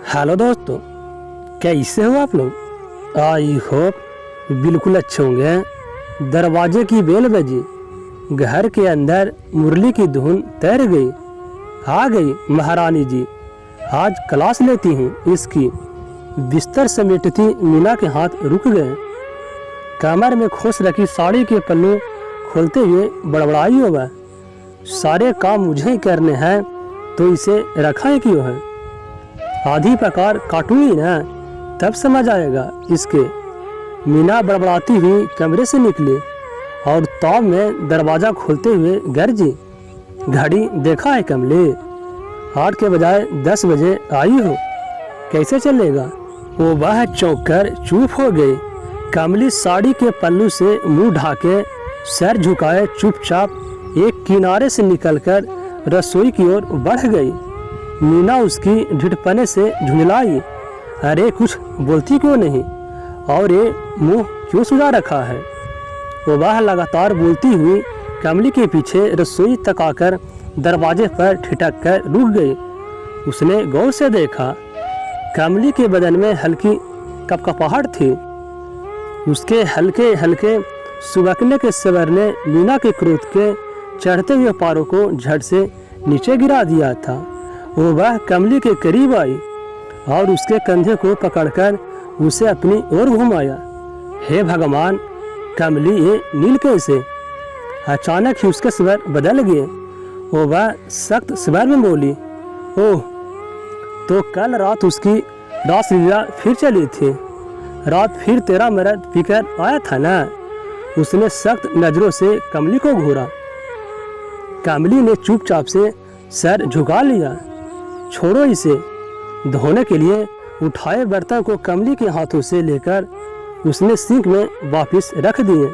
Hello दोस्तों, कैसे हो आप लोग। आई होप बिल्कुल अच्छे होंगे। दरवाजे की बेल बजी, घर के अंदर मुरली की धुन तैर गई। आ गई महारानी जी, आज क्लास लेती हूँ इसकी। बिस्तर समेटती मीना के हाथ रुक गए। कमर में खोस रखी साड़ी के पल्लू खोलते हुए बड़बड़ाई होगा। सारे काम मुझे ही करने हैं तो इसे रखा है क्यों है। आधी प्रकार काटूंगी ना, तब समझ आएगा इसके। मीना बड़बड़ाती हुई कमरे से निकली और ताव में दरवाज़ा खोलते हुए गरजी, घड़ी देखा है कमले, 8 के बजाय 10 बजे आई हो, कैसे चलेगा। वो वह चौंक कर चुप हो गई। कमली साड़ी के पल्लू से मुंह ढाके सर झुकाए चुपचाप एक किनारे से निकलकर रसोई की ओर बढ़ गई। मीना उसकी ढिठपने से झुंझलाई, अरे कुछ बोलती क्यों नहीं और ये मुंह क्यों सुजा रखा है। वो वह लगातार बोलती हुई कमली के पीछे रसोई तक आकर दरवाजे पर ठिठक कर रुक गई। उसने गौर से देखा, कमली के बदन में हल्की कपकपाहट थी। उसके हल्के हल्के सुबकने के स्वर ने मीना के क्रोध के चढ़ते हुए पारों को झट से नीचे गिरा दिया था। वो वह कमली के करीब आई और उसके कंधे को पकड़कर उसे अपनी ओर घुमाया। हे भगवान, कमली ये नील कैसे। अचानक ही उसके स्वर बदल गए। वो वह सख्त स्वर में बोली, ओह, तो कल रात उसकी रासलीला फिर चली थी। रात फिर तेरा मर्द पीकर आया था ना। उसने सख्त नजरों से कमली को घूरा। कमली ने चुपचाप से सर झुका लिया। छोड़ो इसे। धोने के लिए उठाए बर्तन को कमली के हाथों से लेकर उसने सिंक में वापस रख दिए।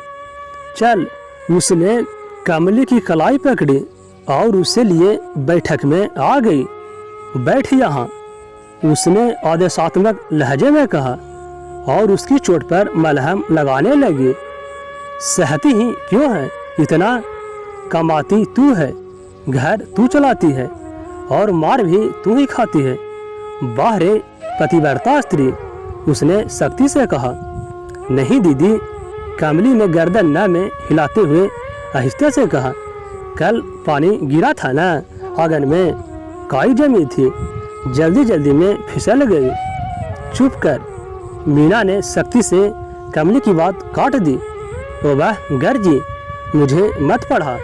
चल, उसने कमली की कलाई पकड़ी और उसे लिए बैठक में आ गई। बैठ यहाँ, उसने आदेशात्मक लहजे में कहा और उसकी चोट पर मलहम लगाने लगी। सहती ही क्यों है, इतना कमाती तू है, घर तू चलाती है और मार भी तू ही खाती है। बाहरे पतिव्रता स्त्री, उसने सख्ती से कहा। नहीं दीदी, कमली ने गर्दन न में हिलाते हुए आहिस्ते से कहा, कल पानी गिरा था ना आंगन में, काई जमी थी, जल्दी जल्दी में फिसल गई। चुप कर। मीना ने सख्ती से कमली की बात काट दी। वो वह गर्जी, मुझे मत पढ़ा।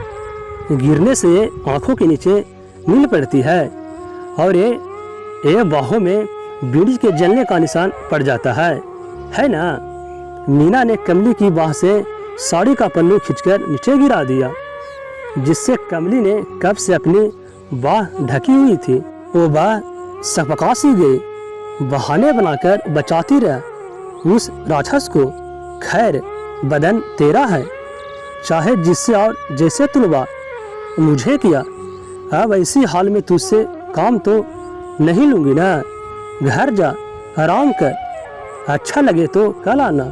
गिरने से आंखों के नीचे नील पड़ती है और ये बाहों में बीड़ी के जलने का निशान पड़ जाता है ना। मीना ने कमली की बाह से साड़ी का पल्लू खींचकर नीचे गिरा दिया, जिससे कमली ने कब से अपनी बाह ढकी हुई थी। वो बाह सपका सी गई। बहाने बनाकर बचाती रह उस राक्षस को। खैर, बदन तेरा है, चाहे जिससे और जैसे तुलवा। मुझे किया, अब ऐसी हाल में तुझसे काम तो नहीं लूंगी ना। घर जा, आराम कर, अच्छा लगे तो कल आना।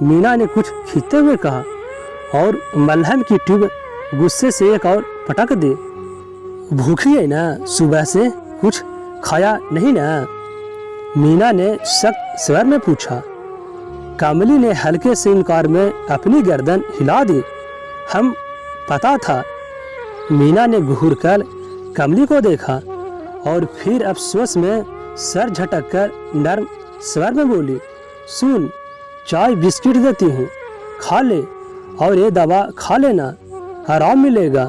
मीना ने कुछ खींचते हुए कहा और मलहम की ट्यूब गुस्से से एक और पटक दी। भूखी है ना, सुबह से कुछ खाया नहीं ना। मीना ने सख्त स्वर में पूछा। कमली ने हल्के से इनकार में अपनी गर्दन हिला दी। हम पता था। मीना ने घूर कर कमली को देखा और फिर अफसोस में सर झटक कर नर्म स्वर में बोली, सुन, चाय बिस्किट देती हूँ, खा ले और ये दवा खा लेना, आराम मिलेगा।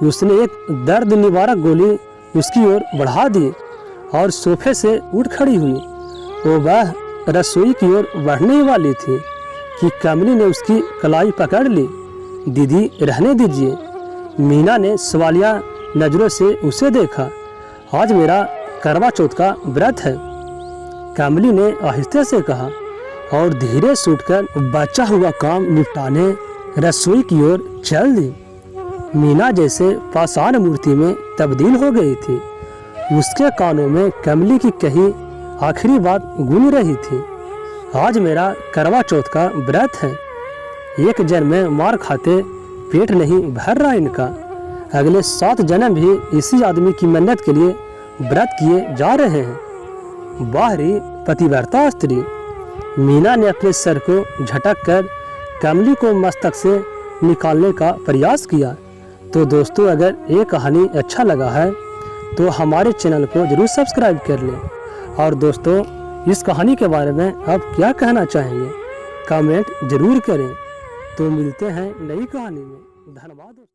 उसने एक दर्द निवारक गोली उसकी ओर बढ़ा दी और सोफे से उठ खड़ी हुई। वो वह रसोई की ओर बढ़ने ही वाली थी कि कमली ने उसकी कलाई पकड़ ली। दीदी, रहने दीजिए। मीना ने सवालिया नजरों से उसे देखा। आज मेरा करवा चौथ का व्रत है, कमली ने आहिस्ते से कहा और धीरे से उठकर बचा हुआ काम निपटाने रसोई की ओर चल दी। मीना जैसे पाषाण मूर्ति में तब्दील हो गई थी। उसके कानों में कमली की कही आखिरी बात गूंज रही थी, आज मेरा करवा चौथ का व्रत है। एक जन्म में मार खाते पेट नहीं भर रहा इनका, अगले 7 जन्म भी इसी आदमी की मन्नत के लिए व्रत किए जा रहे हैं। बाहरी पतिव्रता स्त्री। मीना ने अपने सर को झटक कर कमली को मस्तक से निकालने का प्रयास किया। तो दोस्तों, अगर ये कहानी अच्छा लगा है तो हमारे चैनल को जरूर सब्सक्राइब कर लें। और दोस्तों, इस कहानी के बारे में आप क्या कहना चाहेंगे कमेंट जरूर करें। तो मिलते हैं नई कहानी में। धन्यवाद।